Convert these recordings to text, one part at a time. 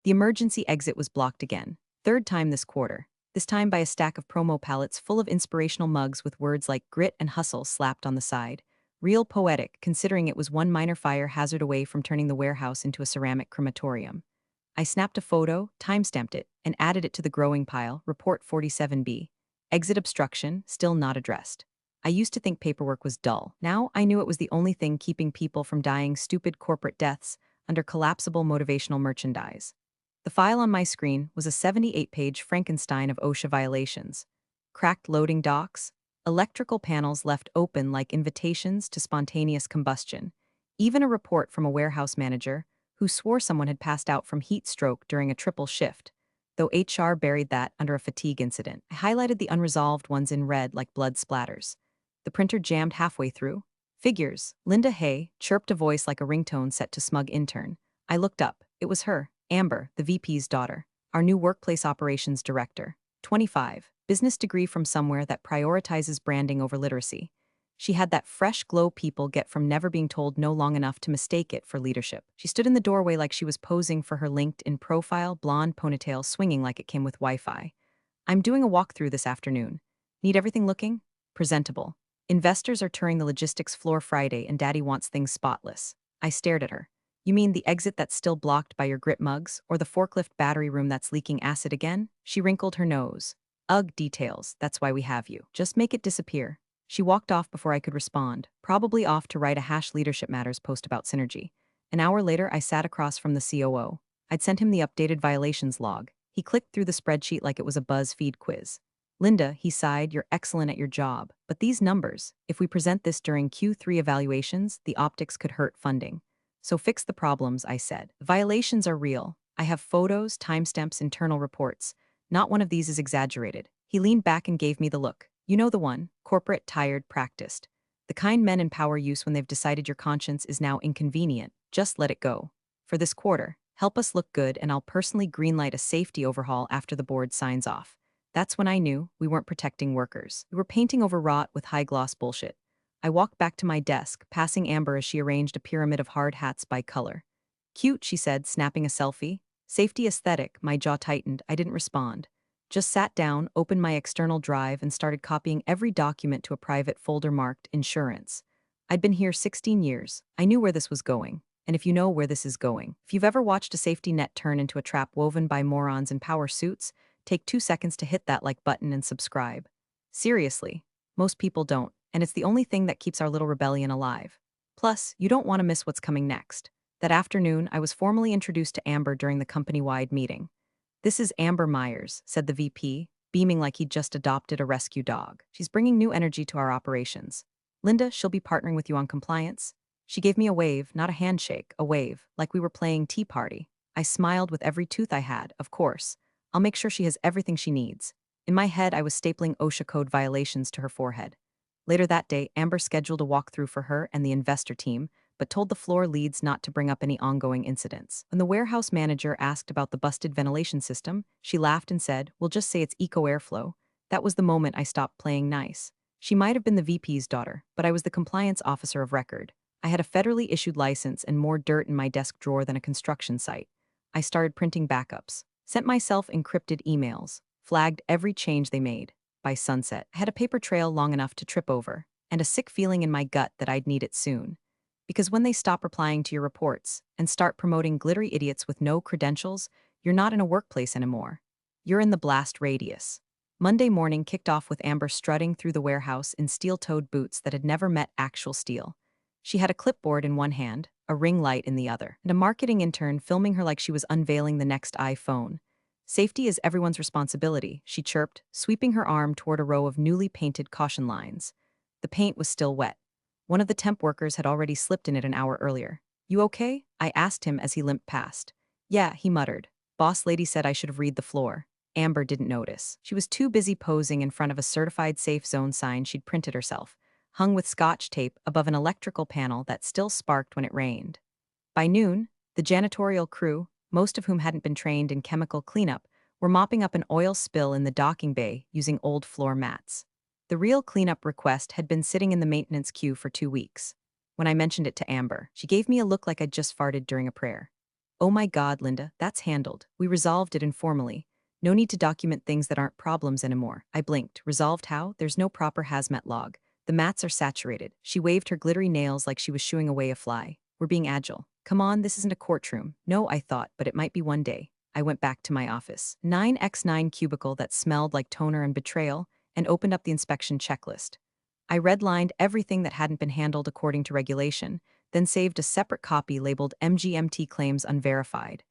The emergency exit was blocked again. Third time this quarter. This time by a stack of promo pallets full of inspirational mugs with words like grit and hustle slapped on the side. Real poetic, considering it was one minor fire hazard away from turning the warehouse into a ceramic crematorium. I snapped a photo, timestamped it, and added it to the growing pile, Report 47B. Exit obstruction, still not addressed. I used to think paperwork was dull. Now I knew it was the only thing keeping people from dying stupid corporate deaths under collapsible motivational merchandise. The file on my screen was a 78-page Frankenstein of OSHA violations. Cracked loading docks, electrical panels left open like invitations to spontaneous combustion, even a report from a warehouse manager who swore someone had passed out from heat stroke during a triple shift, though HR buried that under a fatigue incident. I highlighted the unresolved ones in red like blood splatters. The printer jammed halfway through. Figures. Linda Hay chirped a voice like a ringtone set to smug intern. I looked up. It was her, Amber, the VP's daughter, our new workplace operations director. 25, business degree from somewhere that prioritizes branding over literacy. She had that fresh glow people get from never being told no long enough to mistake it for leadership. She stood in the doorway like she was posing for her LinkedIn profile, blonde ponytail swinging like it came with Wi-Fi. I'm doing a walkthrough this afternoon. Need everything looking presentable. Investors are touring the logistics floor Friday and Daddy wants things spotless. I stared at her. You mean the exit that's still blocked by your grit mugs, or the forklift battery room that's leaking acid again? She wrinkled her nose. Ugh, details, that's why we have you. Just make it disappear. She walked off before I could respond, probably off to write a #leadership matters post about synergy. An hour later, I sat across from the COO. I'd sent him the updated violations log. He clicked through the spreadsheet like it was a BuzzFeed quiz. Linda, he sighed, you're excellent at your job. But these numbers, if we present this during Q3 evaluations, the optics could hurt funding. So fix the problems, I said. Violations are real. I have photos, timestamps, internal reports. Not one of these is exaggerated. He leaned back and gave me the look. You know the one, corporate, tired, practiced. The kind men in power use when they've decided your conscience is now inconvenient. Just let it go. For this quarter, help us look good and I'll personally greenlight a safety overhaul after the board signs off. That's when I knew we weren't protecting workers. We were painting over rot with high-gloss bullshit. I walked back to my desk, passing Amber as she arranged a pyramid of hard hats by color. Cute, she said, snapping a selfie. Safety aesthetic, my jaw tightened. I didn't respond. Just sat down, opened my external drive, and started copying every document to a private folder marked insurance. I'd been here 16 years. I knew where this was going. And if you know where this is going, if you've ever watched a safety net turn into a trap woven by morons in power suits, take 2 seconds to hit that like button and subscribe. Seriously, most people don't, and it's the only thing that keeps our little rebellion alive. Plus, you don't want to miss what's coming next. That afternoon, I was formally introduced to Amber during the company-wide meeting. This is Amber Myers, said the VP, beaming like he'd just adopted a rescue dog. She's bringing new energy to our operations. Linda, she'll be partnering with you on compliance. She gave me a wave, not a handshake, a wave, like we were playing Tea Party. I smiled with every tooth I had, of course. I'll make sure she has everything she needs. In my head, I was stapling OSHA code violations to her forehead. Later that day, Amber scheduled a walkthrough for her and the investor team, but told the floor leads not to bring up any ongoing incidents. When the warehouse manager asked about the busted ventilation system, she laughed and said, we'll just say it's eco airflow. That was the moment I stopped playing nice. She might have been the VP's daughter, but I was the compliance officer of record. I had a federally issued license and more dirt in my desk drawer than a construction site. I started printing backups. Sent myself encrypted emails, flagged every change they made. By sunset, I had a paper trail long enough to trip over, and a sick feeling in my gut that I'd need it soon. Because when they stop replying to your reports and start promoting glittery idiots with no credentials, you're not in a workplace anymore. You're in the blast radius. Monday morning kicked off with Amber strutting through the warehouse in steel-toed boots that had never met actual steel. She had a clipboard in one hand, a ring light in the other, and a marketing intern filming her like she was unveiling the next iPhone. Safety is everyone's responsibility, she chirped, sweeping her arm toward a row of newly painted caution lines. The paint was still wet. One of the temp workers had already slipped in it an hour earlier. You okay? I asked him as he limped past. Yeah, he muttered. Boss lady said I should have read the floor. Amber didn't notice. She was too busy posing in front of a certified safe zone sign she'd printed herself, hung with scotch tape above an electrical panel that still sparked when it rained. By noon, the janitorial crew, most of whom hadn't been trained in chemical cleanup, were mopping up an oil spill in the docking bay using old floor mats. The real cleanup request had been sitting in the maintenance queue for 2 weeks. When I mentioned it to Amber, she gave me a look like I'd just farted during a prayer. Oh my God, Linda, that's handled. We resolved it informally. No need to document things that aren't problems anymore. I blinked. Resolved how? There's no proper hazmat log. The mats are saturated. She waved her glittery nails like she was shooing away a fly. We're being agile. Come on, this isn't a courtroom. No, I thought, but it might be one day. I went back to my office. 9x9 cubicle that smelled like toner and betrayal, and opened up the inspection checklist. I redlined everything that hadn't been handled according to regulation, then saved a separate copy labeled MGMT Claims Unverified.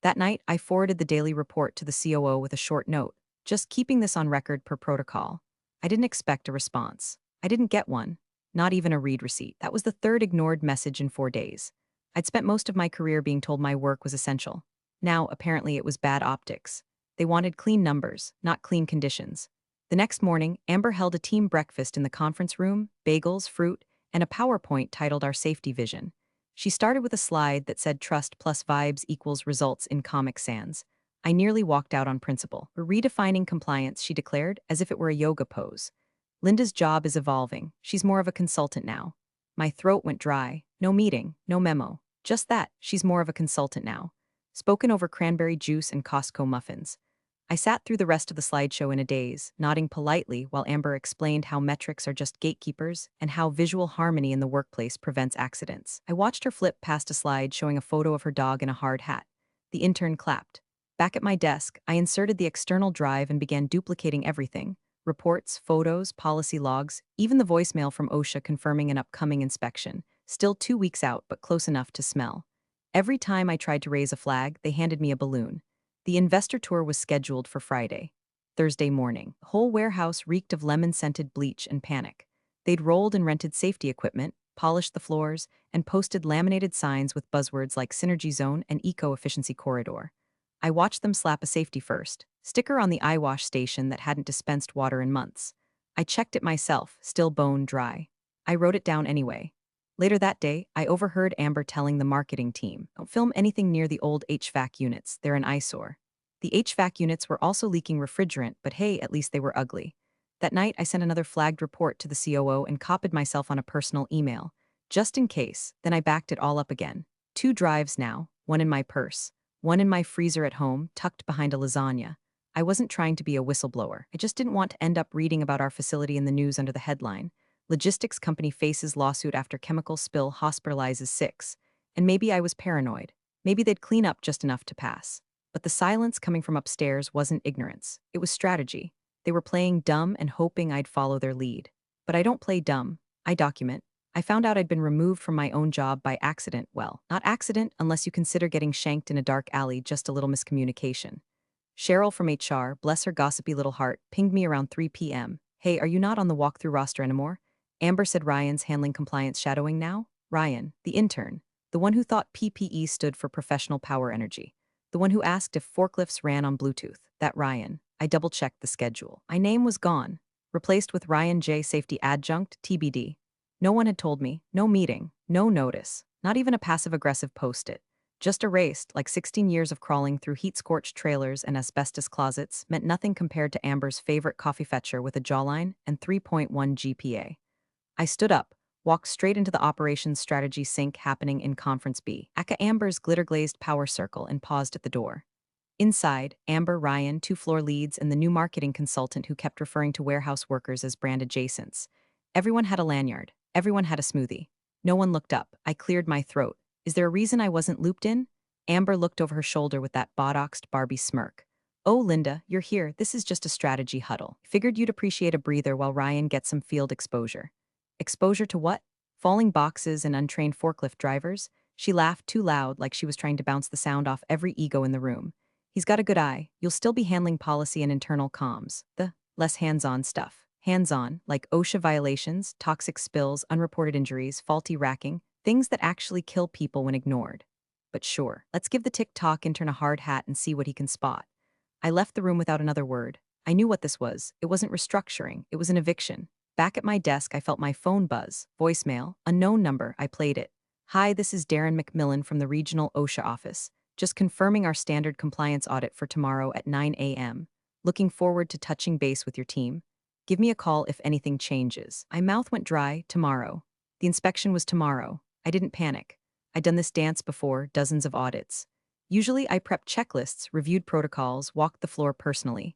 That night, I forwarded the daily report to the COO with a short note, just keeping this on record per protocol. I didn't expect a response. I didn't get one, not even a read receipt. That was the third ignored message in 4 days. I'd spent most of my career being told my work was essential. Now, apparently, it was bad optics. They wanted clean numbers, not clean conditions. The next morning, Amber held a team breakfast in the conference room, bagels, fruit, and a PowerPoint titled Our Safety Vision. She started with a slide that said trust plus vibes equals results in Comic Sans. I nearly walked out on principle. We're redefining compliance, she declared, as if it were a yoga pose. Linda's job is evolving. She's more of a consultant now. My throat went dry. No meeting, no memo. Just that, she's more of a consultant now. Spoken over cranberry juice and Costco muffins. I sat through the rest of the slideshow in a daze, nodding politely while Amber explained how metrics are just gatekeepers and how visual harmony in the workplace prevents accidents. I watched her flip past a slide showing a photo of her dog in a hard hat. The intern clapped. Back at my desk, I inserted the external drive and began duplicating everything. Reports, photos, policy logs, even the voicemail from OSHA confirming an upcoming inspection. Still 2 weeks out, but close enough to smell. Every time I tried to raise a flag, they handed me a balloon. The investor tour was scheduled for Friday. Thursday morning, the whole warehouse reeked of lemon-scented bleach and panic. They'd rolled and rented safety equipment, polished the floors, and posted laminated signs with buzzwords like Synergy Zone and Eco-Efficiency Corridor. I watched them slap a safety first sticker on the eye wash station that hadn't dispensed water in months. I checked it myself, still bone dry. I wrote it down anyway. Later that day, I overheard Amber telling the marketing team, "Don't film anything near the old HVAC units, they're an eyesore." The HVAC units were also leaking refrigerant, but hey, at least they were ugly. That night, I sent another flagged report to the COO and copied myself on a personal email. Just in case, then I backed it all up again. 2 drives now, one in my purse, one in my freezer at home, tucked behind a lasagna. I wasn't trying to be a whistleblower. I just didn't want to end up reading about our facility in the news under the headline, Logistics Company Faces Lawsuit After Chemical Spill Hospitalizes 6. And maybe I was paranoid. Maybe they'd clean up just enough to pass. But the silence coming from upstairs wasn't ignorance. It was strategy. They were playing dumb and hoping I'd follow their lead. But I don't play dumb. I document. I found out I'd been removed from my own job by accident. Well, not accident unless you consider getting shanked in a dark alley, just a little miscommunication. Cheryl from HR, bless her gossipy little heart, pinged me around 3 p.m. "Hey, are you not on the walkthrough roster anymore?" Amber said Ryan's handling compliance shadowing now. Ryan, the intern, the one who thought PPE stood for professional power energy, the one who asked if forklifts ran on Bluetooth. That Ryan. I double-checked the schedule. My name was gone, replaced with Ryan J. Safety Adjunct, TBD. No one had told me, no meeting, no notice, not even a passive-aggressive post-it. Just erased, like 16 years of crawling through heat-scorched trailers and asbestos closets meant nothing compared to Amber's favorite coffee fetcher with a jawline and 3.1 GPA. I stood up, walked straight into the operations strategy sync happening in Conference B, aka Amber's glitter-glazed power circle, and paused at the door. Inside, Amber, Ryan, 2 floor leads, and the new marketing consultant who kept referring to warehouse workers as brand adjacents. Everyone had a lanyard. Everyone had a smoothie. No one looked up. I cleared my throat. Is there a reason I wasn't looped in? Amber looked over her shoulder with that botoxed Barbie smirk. "Oh, Linda, you're here. This is just a strategy huddle. Figured you'd appreciate a breather while Ryan gets some field exposure." Exposure to what? Falling boxes and untrained forklift drivers? She laughed too loud, like she was trying to bounce the sound off every ego in the room. "He's got a good eye. You'll still be handling policy and internal comms. The less hands-on stuff. Hands-on, like OSHA violations, toxic spills, unreported injuries, faulty racking, things that actually kill people when ignored. But sure, let's give the TikTok intern a hard hat and see what he can spot." I left the room without another word. I knew what this was. It wasn't restructuring. It was an eviction. Back at my desk, I felt my phone buzz. Voicemail, unknown number. I played it. "Hi, this is Darren McMillan from the regional OSHA office. Just confirming our standard compliance audit for tomorrow at 9 a.m. Looking forward to touching base with your team. Give me a call if anything changes." My mouth went dry. Tomorrow. The inspection was tomorrow. I didn't panic. I'd done this dance before, dozens of audits. Usually, I prepped checklists, reviewed protocols, walked the floor personally.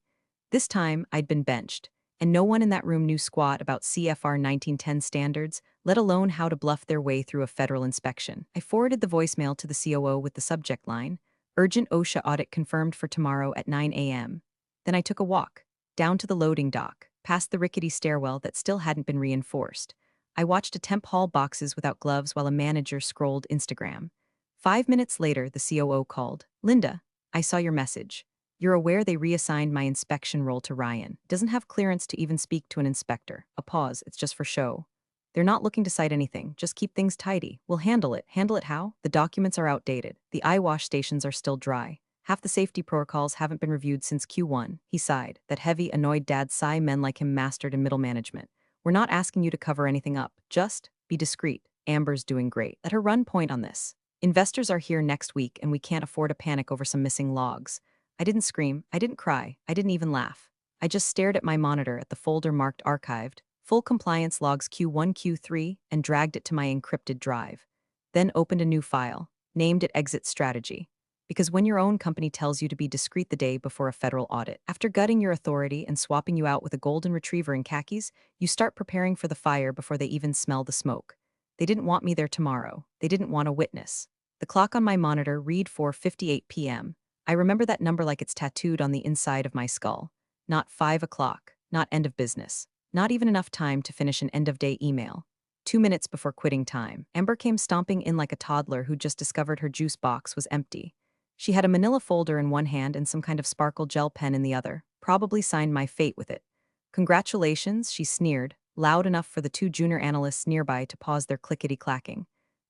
This time, I'd been benched, and no one in that room knew squat about CFR 1910 standards, let alone how to bluff their way through a federal inspection. I forwarded the voicemail to the COO with the subject line, "Urgent OSHA audit confirmed for tomorrow at 9 a.m." Then I took a walk, down to the loading dock, past the rickety stairwell that still hadn't been reinforced. I watched a temp haul boxes without gloves while a manager scrolled Instagram. 5 minutes later, the COO called. "Linda, I saw your message. You're aware they reassigned my inspection role to Ryan. Doesn't have clearance to even speak to an inspector. A pause, it's just for show. They're not looking to cite anything, just keep things tidy. We'll handle it. Handle it how? The documents are outdated. The eye wash stations are still dry. Half the safety protocols haven't been reviewed since Q1. He sighed. That heavy, annoyed dad sigh men like him mastered in middle management. We're not asking you to cover anything up. Just be discreet. Amber's doing great. Let her run point on this. Investors are here next week and we can't afford a panic over some missing logs." I didn't scream, I didn't cry, I didn't even laugh. I just stared at my monitor at the folder marked archived, full compliance logs Q1, Q3, and dragged it to my encrypted drive. Then opened a new file, named it Exit Strategy. Because when your own company tells you to be discreet the day before a federal audit, after gutting your authority and swapping you out with a golden retriever in khakis, you start preparing for the fire before they even smell the smoke. They didn't want me there tomorrow. They didn't want a witness. The clock on my monitor read 4:58 p.m. I remember that number like it's tattooed on the inside of my skull. Not 5 o'clock, not end of business, not even enough time to finish an end-of-day email. 2 minutes before quitting time, Amber came stomping in like a toddler who just discovered her juice box was empty. She had a manila folder in one hand and some kind of sparkle gel pen in the other, probably signed my fate with it. "Congratulations," she sneered, loud enough for the two junior analysts nearby to pause their clickety-clacking.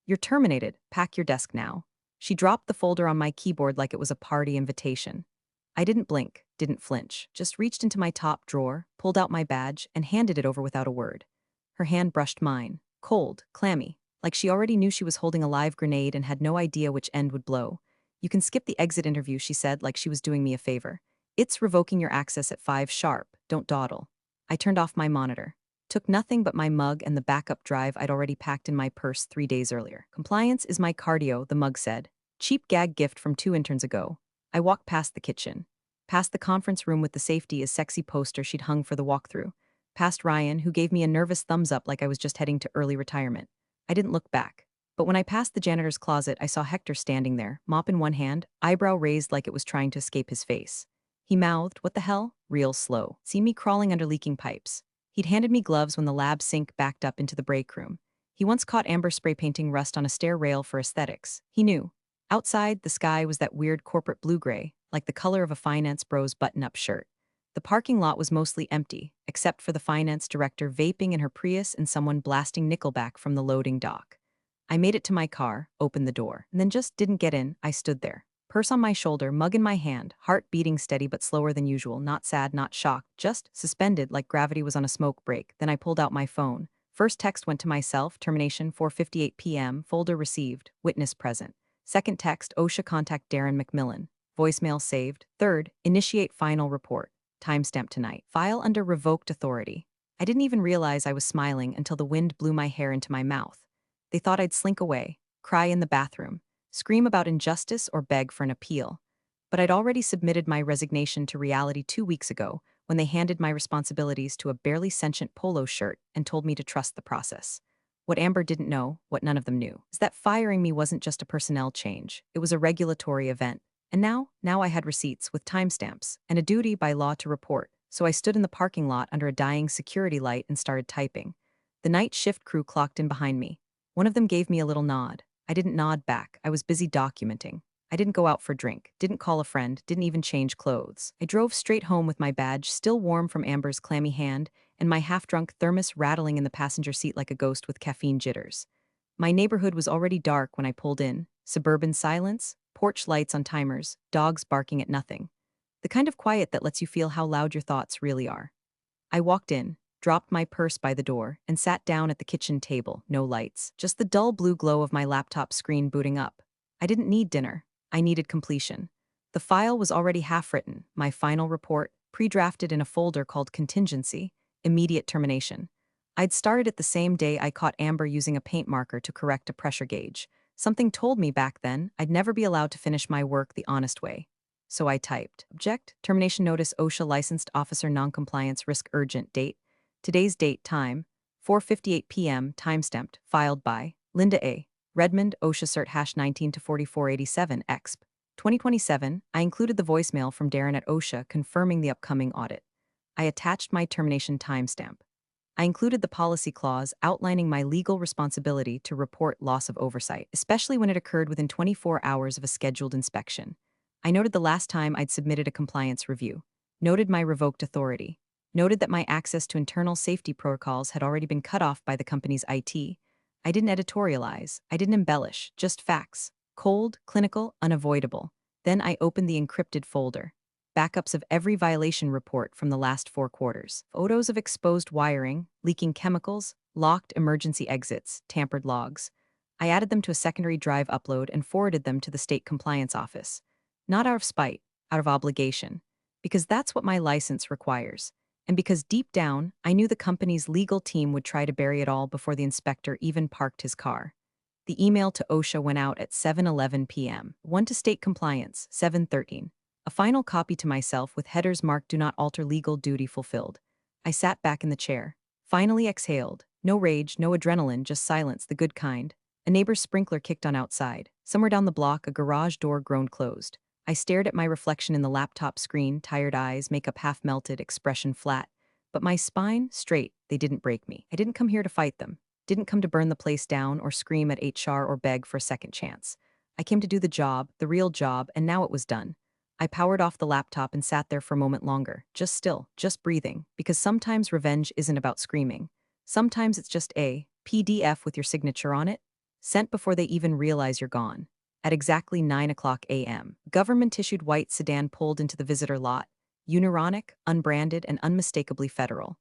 "You're terminated. Pack your desk now." She dropped the folder on my keyboard like it was a party invitation. I didn't blink, didn't flinch, just reached into my top drawer, pulled out my badge, and handed it over without a word. Her hand brushed mine, cold, clammy, like she already knew she was holding a live grenade and had no idea which end would blow. "You can skip the exit interview," she said, like she was doing me a favor. "It's revoking your access at 5 sharp, don't dawdle." I turned off my monitor. Took nothing but my mug and the backup drive I'd already packed in my purse 3 days earlier. "Compliance is my cardio," the mug said. "Cheap gag gift from 2 interns ago." I walked past the kitchen. Past the conference room with the safety as sexy poster she'd hung for the walkthrough. Past Ryan, who gave me a nervous thumbs up like I was just heading to early retirement. I didn't look back. But when I passed the janitor's closet, I saw Hector standing there, mop in one hand, eyebrow raised like it was trying to escape his face. He mouthed, "What the hell?" real slow. See me crawling under leaking pipes. He'd handed me gloves when the lab sink backed up into the break room. He once caught Amber spray painting rust on a stair rail for aesthetics. He knew. Outside, the sky was that weird corporate blue-gray, like the color of a finance bro's button-up shirt. The parking lot was mostly empty, except for the finance director vaping in her Prius and someone blasting Nickelback from the loading dock. I made it to my car, opened the door, and then just didn't get in. I stood there. Purse on my shoulder, mug in my hand, heart beating steady but slower than usual, not sad, not shocked, just suspended like gravity was on a smoke break. Then I pulled out my phone. First text went to myself, termination 4:58 p.m., folder received, witness present. Second text, OSHA contact Darren McMillan. Voicemail saved. Third, initiate final report. Timestamp tonight. File under revoked authority. I didn't even realize I was smiling until the wind blew my hair into my mouth. They thought I'd slink away, cry in the bathroom, scream about injustice or beg for an appeal. But I'd already submitted my resignation to reality 2 weeks ago when they handed my responsibilities to a barely sentient polo shirt and told me to trust the process. What Amber didn't know, what none of them knew, is that firing me wasn't just a personnel change, it was a regulatory event. And now I had receipts with timestamps and a duty by law to report, so I stood in the parking lot under a dying security light and started typing. The night shift crew clocked in behind me. One of them gave me a little nod. I didn't nod back. I was busy documenting. I didn't go out for a drink, didn't call a friend, didn't even change clothes. I drove straight home with my badge still warm from Amber's clammy hand and my half-drunk thermos rattling in the passenger seat like a ghost with caffeine jitters. My neighborhood was already dark when I pulled in. Suburban silence, porch lights on timers, dogs barking at nothing. The kind of quiet that lets you feel how loud your thoughts really are. I walked in, dropped my purse by the door, and sat down at the kitchen table, no lights, just the dull blue glow of my laptop screen booting up. I didn't need dinner. I needed completion. The file was already half-written, my final report, pre-drafted in a folder called Contingency, Immediate Termination. I'd started it the same day I caught Amber using a paint marker to correct a pressure gauge. Something told me back then I'd never be allowed to finish my work the honest way. So I typed, object, termination notice OSHA licensed officer noncompliance risk urgent date. Today's date time, 4:58 p.m. timestamped, filed by Linda A. Redmond, OSHA cert hash 19 to 4487 exp. 2027. I included the voicemail from Darren at OSHA confirming the upcoming audit. I attached my termination timestamp. I included the policy clause outlining my legal responsibility to report loss of oversight, especially when it occurred within 24 hours of a scheduled inspection. I noted the last time I'd submitted a compliance review, noted my revoked authority, noted that my access to internal safety protocols had already been cut off by the company's IT. I didn't editorialize, I didn't embellish, just facts. Cold, clinical, unavoidable. Then I opened the encrypted folder. Backups of every violation report from the last 4 quarters. Photos of exposed wiring, leaking chemicals, locked emergency exits, tampered logs. I added them to a secondary drive upload and forwarded them to the state compliance office. Not out of spite, out of obligation. Because that's what my license requires. And because deep down, I knew the company's legal team would try to bury it all before the inspector even parked his car. The email to OSHA went out at 7:11 p.m. One to state compliance, 7:13. A final copy to myself with headers marked "Do not alter legal duty fulfilled." I sat back in the chair. Finally exhaled. No rage, no adrenaline, just silence, the good kind. A neighbor's sprinkler kicked on outside. Somewhere down the block, a garage door groaned closed. I stared at my reflection in the laptop screen, tired eyes, makeup half melted, expression flat. But my spine, straight, they didn't break me. I didn't come here to fight them. Didn't come to burn the place down or scream at HR or beg for a second chance. I came to do the job, the real job, and now it was done. I powered off the laptop and sat there for a moment longer, just still, just breathing, because sometimes revenge isn't about screaming. Sometimes it's just a PDF with your signature on it, sent before they even realize you're gone. At exactly 9 a.m., government-issued white sedan pulled into the visitor lot, unironic, unbranded, and unmistakably federal.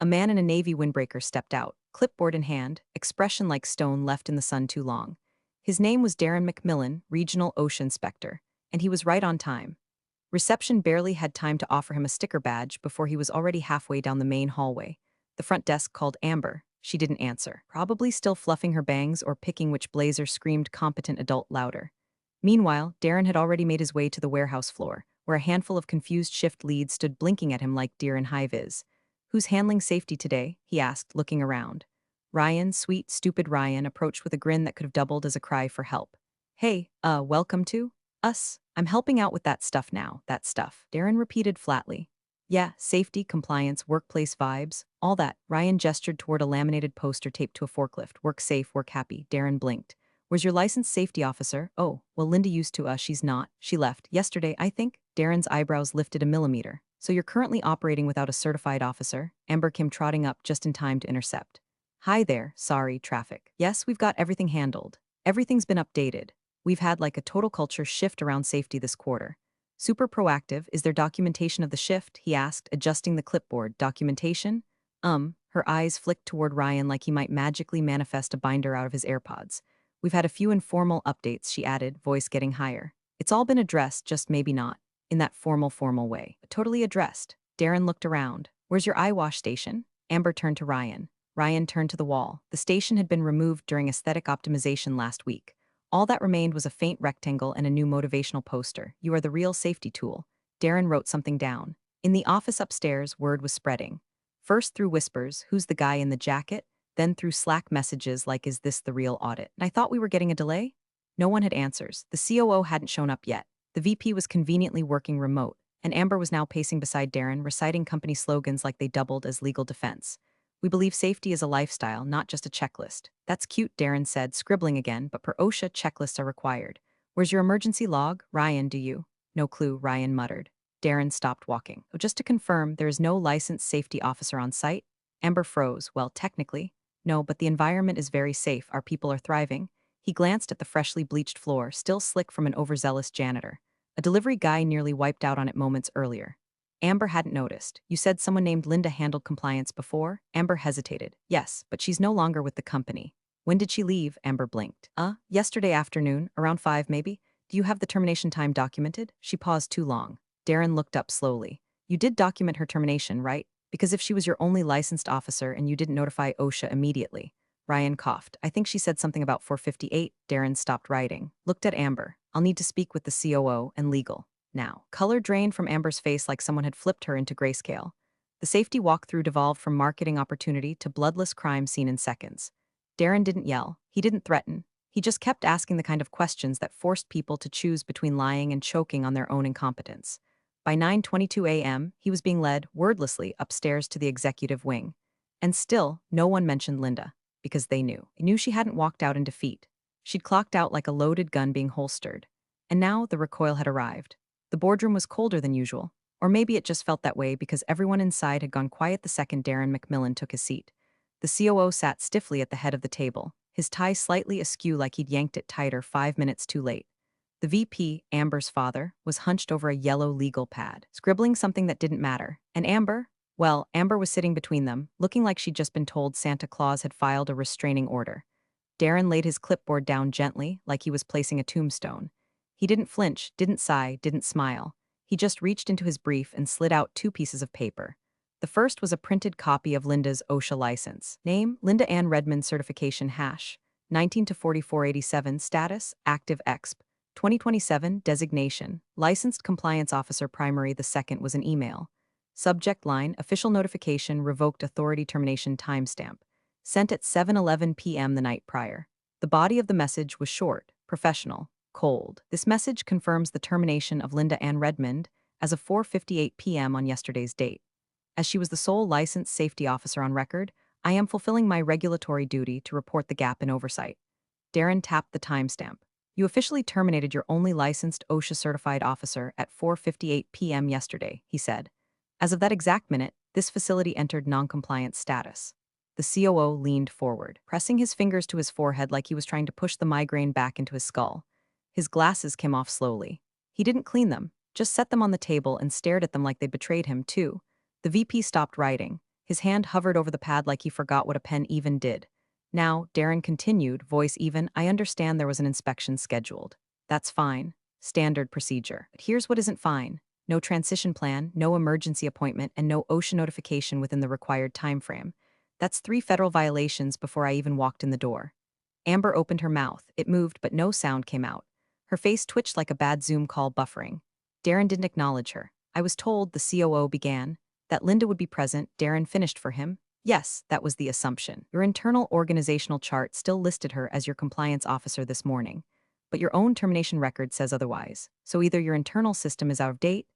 A man in a navy windbreaker stepped out, clipboard in hand, expression like stone left in the sun too long. His name was Darren McMillan, Regional OSHA Inspector, and he was right on time. Reception barely had time to offer him a sticker badge before he was already halfway down the main hallway. The front desk called Amber. She didn't answer, probably still fluffing her bangs or picking which blazer screamed competent adult louder. Meanwhile, Darren had already made his way to the warehouse floor, where a handful of confused shift leads stood blinking at him like deer in high-vis. "Who's handling safety today?" he asked, looking around. Ryan, sweet, stupid Ryan, approached with a grin that could have doubled as a cry for help. "Hey, welcome to us. I'm helping out with that stuff now, that stuff," Darren repeated flatly. "Yeah, safety, compliance, workplace vibes, all that." Ryan gestured toward a laminated poster taped to a forklift. "Work safe, work happy." Darren blinked. "Where's your licensed safety officer?" "Oh, well, Linda used to, she's not. She left yesterday, I think." Darren's eyebrows lifted a millimeter. "So you're currently operating without a certified officer?" Amber came trotting up just in time to intercept. "Hi there, sorry, traffic. Yes, we've got everything handled. Everything's been updated. We've had like a total culture shift around safety this quarter. Super proactive. Is there documentation of the shift?" he asked, adjusting the clipboard. "Documentation?" Her eyes flicked toward Ryan like he might magically manifest a binder out of his AirPods. "We've had a few informal updates," she added, voice getting higher. "It's all been addressed, just maybe not in that formal way. But totally addressed." Darren looked around. "Where's your eye wash station?" Amber turned to Ryan. Ryan turned to the wall. The station had been removed during aesthetic optimization last week. All that remained was a faint rectangle and a new motivational poster. "You are the real safety tool." Darren wrote something down. In the office upstairs, word was spreading. First through whispers, "Who's the guy in the jacket?" Then through Slack messages like, "Is this the real audit? I thought we were getting a delay?" No one had answers. The COO hadn't shown up yet. The VP was conveniently working remote, and Amber was now pacing beside Darren, reciting company slogans like they doubled as legal defense. "We believe safety is a lifestyle, not just a checklist." "That's cute," Darren said, scribbling again, "but per OSHA, checklists are required." "Where's your emergency log?" "Ryan, do you?" "No clue," Ryan muttered. Darren stopped walking. "Oh, just to confirm, there is no licensed safety officer on site?" Amber froze. "Well, technically. No, but the environment is very safe. Our people are thriving." He glanced at the freshly bleached floor, still slick from an overzealous janitor. A delivery guy nearly wiped out on it moments earlier. Amber hadn't noticed. "You said someone named Linda handled compliance before?" Amber hesitated. "Yes, but she's no longer with the company." "When did she leave?" Amber blinked. Yesterday afternoon, around 5 maybe." "Do you have the termination time documented?" She paused too long. Darren looked up slowly. "You did document her termination, right? Because if she was your only licensed officer and you didn't notify OSHA immediately." Ryan coughed. I think she said something about 458. Darren stopped writing, looked at Amber. I'll need to speak with the COO and legal. Now. Color drained from Amber's face like someone had flipped her into grayscale. The safety walkthrough devolved from marketing opportunity to bloodless crime seen in seconds. Darren didn't yell. He didn't threaten. He just kept asking the kind of questions that forced people to choose between lying and choking on their own incompetence. By 9:22 a.m., he was being led, wordlessly, upstairs to the executive wing. And still, no one mentioned Linda, because they knew. They knew she hadn't walked out in defeat. She'd clocked out like a loaded gun being holstered. And now the recoil had arrived. The boardroom was colder than usual, or maybe it just felt that way because everyone inside had gone quiet the second Darren McMillan took his seat. The COO sat stiffly at the head of the table, his tie slightly askew like he'd yanked it tighter 5 minutes too late. The VP, Amber's father, was hunched over a yellow legal pad, scribbling something that didn't matter. And Amber? Well, Amber was sitting between them, looking like she'd just been told Santa Claus had filed a restraining order. Darren laid his clipboard down gently, like he was placing a tombstone. He didn't flinch, didn't sigh, didn't smile. He just reached into his brief and slid out 2 pieces of paper. The first was a printed copy of Linda's OSHA license. Name, Linda Ann Redmond certification hash. 19 to 4487 status, active exp. 2027 designation, licensed compliance officer primary. The second was an email. Subject line, official notification, revoked authority termination timestamp. Sent at 7:11 p.m. the night prior. The body of the message was short, professional, cold. This message confirms the termination of Linda Ann Redmond as of 4:58 p.m. on yesterday's date. As she was the sole licensed safety officer on record, I am fulfilling my regulatory duty to report the gap in oversight. Darren tapped the timestamp. You officially terminated your only licensed OSHA-certified officer at 4:58 p.m. yesterday, he said. As of that exact minute, this facility entered non-compliance status. The COO leaned forward, pressing his fingers to his forehead like he was trying to push the migraine back into his skull. His glasses came off slowly. He didn't clean them, just set them on the table and stared at them like they'd betrayed him, too. The VP stopped writing. His hand hovered over the pad like he forgot what a pen even did. Now, Darren continued, voice even, I understand there was an inspection scheduled. That's fine. Standard procedure. But here's what isn't fine. No transition plan, no emergency appointment, and no OSHA notification within the required timeframe. That's 3 federal violations before I even walked in the door. Amber opened her mouth. It moved, but no sound came out. Her face twitched like a bad Zoom call buffering. Darren didn't acknowledge her. I was told, the COO began, that Linda would be present. Darren finished for him. Yes, that was the assumption. Your internal organizational chart still listed her as your compliance officer this morning, but your own termination record says otherwise. So either your internal system is out of date,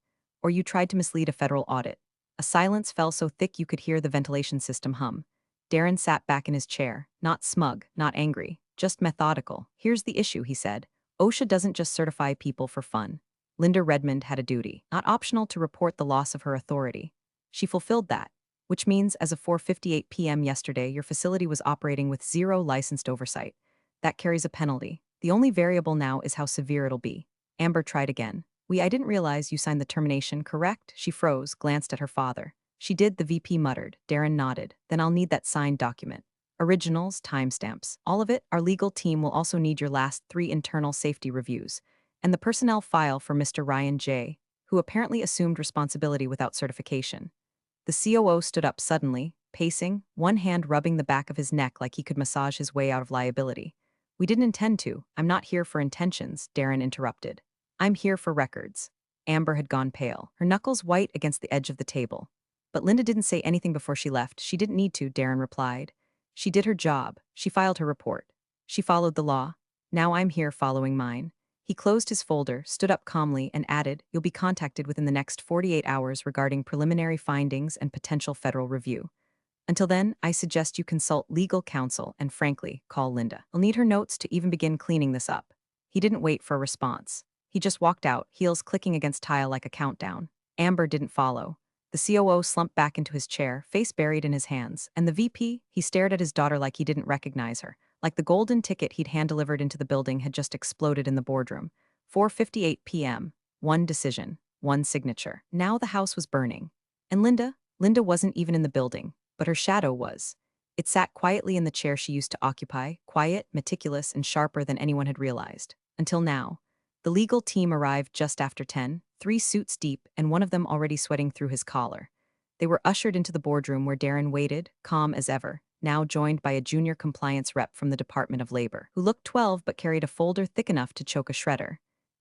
or you tried to mislead a federal audit. A silence fell so thick you could hear the ventilation system hum. Darren sat back in his chair, not smug, not angry, just methodical. Here's the issue, he said. OSHA doesn't just certify people for fun. Linda Redmond had a duty, not optional, to report the loss of her authority. She fulfilled that, which means as of 4:58 p.m. yesterday, your facility was operating with 0 licensed oversight. That carries a penalty. The only variable now is how severe it'll be. Amber tried again. I didn't realize you signed the termination, correct? She froze, glanced at her father. She did, the VP muttered. Darren nodded. Then I'll need that signed document. Originals, timestamps, all of it. Our legal team will also need your last 3 internal safety reviews, and the personnel file for Mr. Ryan J., who apparently assumed responsibility without certification. The COO stood up suddenly, pacing, one hand rubbing the back of his neck like he could massage his way out of liability. We didn't intend to. I'm not here for intentions, Darren interrupted. I'm here for records. Amber had gone pale, her knuckles white against the edge of the table. But Linda didn't say anything before she left. She didn't need to, Darren replied. She did her job. She filed her report. She followed the law. Now I'm here following mine. He closed his folder, stood up calmly, and added, You'll be contacted within the next 48 hours regarding preliminary findings and potential federal review. Until then, I suggest you consult legal counsel and, frankly, call Linda. I'll need her notes to even begin cleaning this up. He didn't wait for a response. He just walked out, heels clicking against tile like a countdown. Amber didn't follow. The COO slumped back into his chair, face buried in his hands, and the VP, he stared at his daughter like he didn't recognize her, like the golden ticket he'd hand-delivered into the building had just exploded in the boardroom. 4:58 p.m. One decision, one signature. Now the house was burning. And Linda wasn't even in the building, but her shadow was. It sat quietly in the chair she used to occupy, quiet, meticulous, and sharper than anyone had realized. Until now. The legal team arrived just after 10, 3 suits deep, and one of them already sweating through his collar. They were ushered into the boardroom where Darren waited, calm as ever. now joined by a junior compliance rep from the Department of Labor, who looked 12 but carried a folder thick enough to choke a shredder.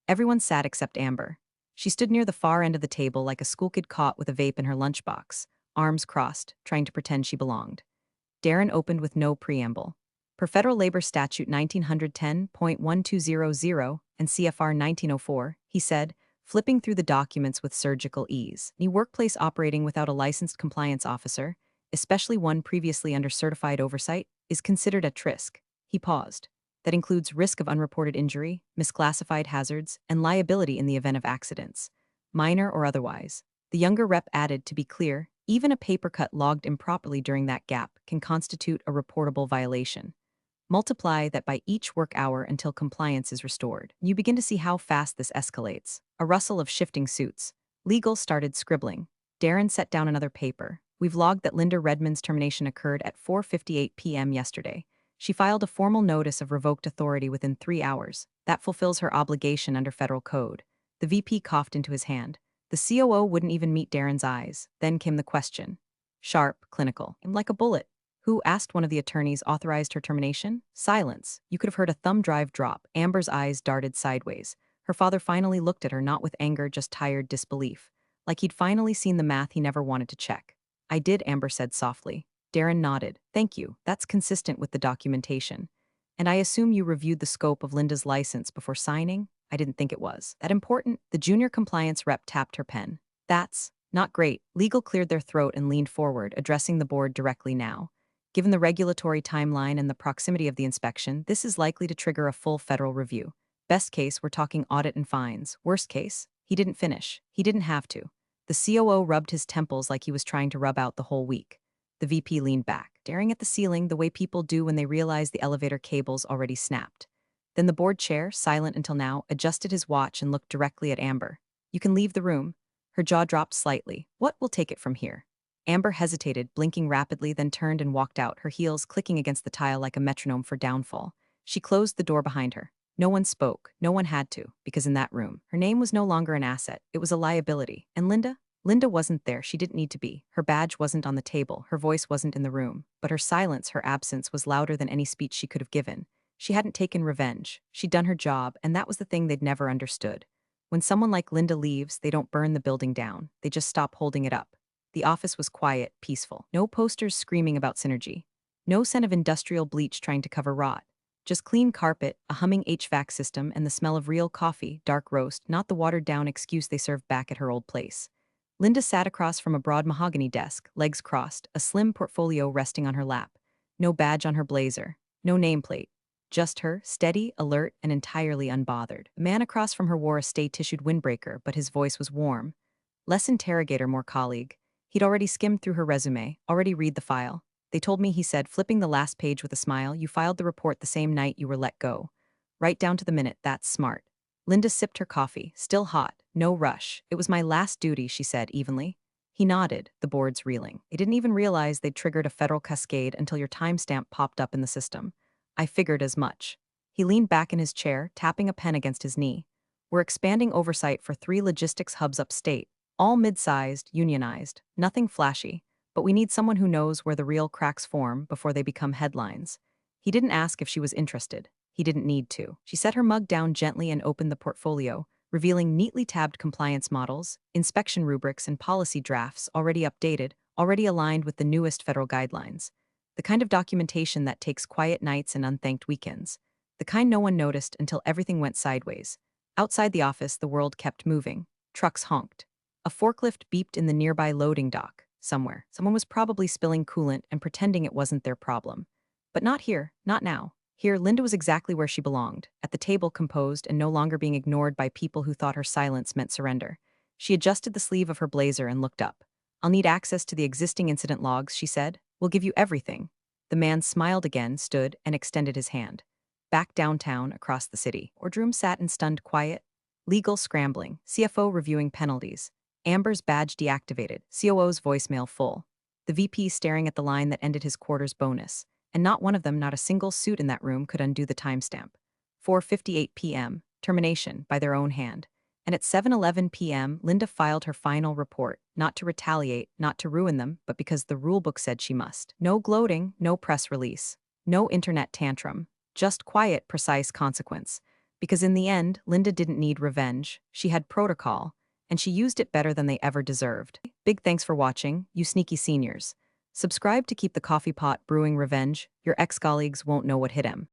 Everyone sat except Amber. She stood near the far end of the table like a school kid caught with a vape in her lunchbox, arms crossed, trying to pretend she belonged. Darren opened with no preamble. Per Federal Labor Statute 1910.1200 and CFR 1904, he said, flipping through the documents with surgical ease. Any workplace operating without a licensed compliance officer, especially one previously under certified oversight, is considered at risk. He paused. That includes risk of unreported injury, misclassified hazards, and liability in the event of accidents, minor or otherwise. The younger rep added, to be clear, even a paper cut logged improperly during that gap can constitute a reportable violation. Multiply that by each work hour until compliance is restored. You begin to see how fast this escalates. A rustle of shifting suits. Legal started scribbling. Darren set down another paper. We've logged that Linda Redmond's termination occurred at 4:58 p.m. yesterday. She filed a formal notice of revoked authority within 3 hours. That fulfills her obligation under federal code. The VP coughed into his hand. The COO wouldn't even meet Darren's eyes. Then came the question. Sharp, clinical, and like a bullet. Who, asked one of the attorneys, authorized her termination? Silence. You could have heard a thumb drive drop. Amber's eyes darted sideways. Her father finally looked at her, not with anger, just tired disbelief. Like he'd finally seen the math he never wanted to check. I did, Amber said softly. Darren nodded. Thank you. That's consistent with the documentation. And I assume you reviewed the scope of Linda's license before signing? I didn't think it was that important. The junior compliance rep tapped her pen. That's not great. Legal cleared their throat and leaned forward, addressing the board directly now. Given the regulatory timeline and the proximity of the inspection, this is likely to trigger a full federal review. Best case, we're talking audit and fines. Worst case, he didn't finish. He didn't have to. The COO rubbed his temples like he was trying to rub out the whole week. The VP leaned back, staring at the ceiling the way people do when they realize the elevator cable's already snapped. Then the board chair, silent until now, adjusted his watch and looked directly at Amber. You can leave the room. Her jaw dropped slightly. What will take it from here? Amber hesitated, blinking rapidly, then turned and walked out, her heels clicking against the tile like a metronome for downfall. She closed the door behind her. No one spoke. No one had to, because in that room, her name was no longer an asset. It was a liability. And Linda? Linda wasn't there. She didn't need to be. Her badge wasn't on the table. Her voice wasn't in the room. But her silence, her absence, was louder than any speech she could have given. She hadn't taken revenge. She'd done her job, and that was the thing they'd never understood. When someone like Linda leaves, they don't burn the building down. They just stop holding it up. The office was quiet, peaceful. No posters screaming about synergy. No scent of industrial bleach trying to cover rot. Just clean carpet, a humming HVAC system, and the smell of real coffee, dark roast, not the watered-down excuse they served back at her old place. Linda sat across from a broad mahogany desk, legs crossed, a slim portfolio resting on her lap. No badge on her blazer. No nameplate. Just her, steady, alert, and entirely unbothered. The man across from her wore a stay-tissued windbreaker, but his voice was warm. Less interrogator, more colleague. He'd already skimmed through her resume, already read the file. They told me, he said, flipping the last page with a smile, you filed the report the same night you were let go. Right down to the minute, that's smart. Linda sipped her coffee, still hot, no rush. It was my last duty, she said evenly. He nodded, the boards reeling. They didn't even realize they'd triggered a federal cascade until your timestamp popped up in the system. I figured as much. He leaned back in his chair, tapping a pen against his knee. We're expanding oversight for 3 logistics hubs upstate. All mid-sized, unionized, nothing flashy, but we need someone who knows where the real cracks form before they become headlines. He didn't ask if she was interested. He didn't need to. She set her mug down gently and opened the portfolio, revealing neatly tabbed compliance models, inspection rubrics, and policy drafts already updated, already aligned with the newest federal guidelines. The kind of documentation that takes quiet nights and unthanked weekends. The kind no one noticed until everything went sideways. Outside the office, the world kept moving. Trucks honked. A forklift beeped in the nearby loading dock, somewhere. Someone was probably spilling coolant and pretending it wasn't their problem. But not here, not now. Here, Linda was exactly where she belonged, at the table, composed and no longer being ignored by people who thought her silence meant surrender. She adjusted the sleeve of her blazer and looked up. I'll need access to the existing incident logs, she said. We'll give you everything. The man smiled again, stood, and extended his hand. Back downtown, across the city. Boardroom sat in stunned quiet. Legal scrambling. CFO reviewing penalties. Amber's badge deactivated, COO's voicemail full. The VP staring at the line that ended his quarter's bonus. And not one of them, not a single suit in that room could undo the timestamp. 4:58 p.m., termination by their own hand. And at 7:11 p.m., Linda filed her final report, not to retaliate, not to ruin them, but because the rulebook said she must. No gloating, no press release, no internet tantrum, just quiet, precise consequence. Because in the end, Linda didn't need revenge, she had protocol, and she used it better than they ever deserved. Big thanks for watching, you sneaky seniors. Subscribe to keep the coffee pot brewing revenge. Your ex-colleagues won't know what hit him.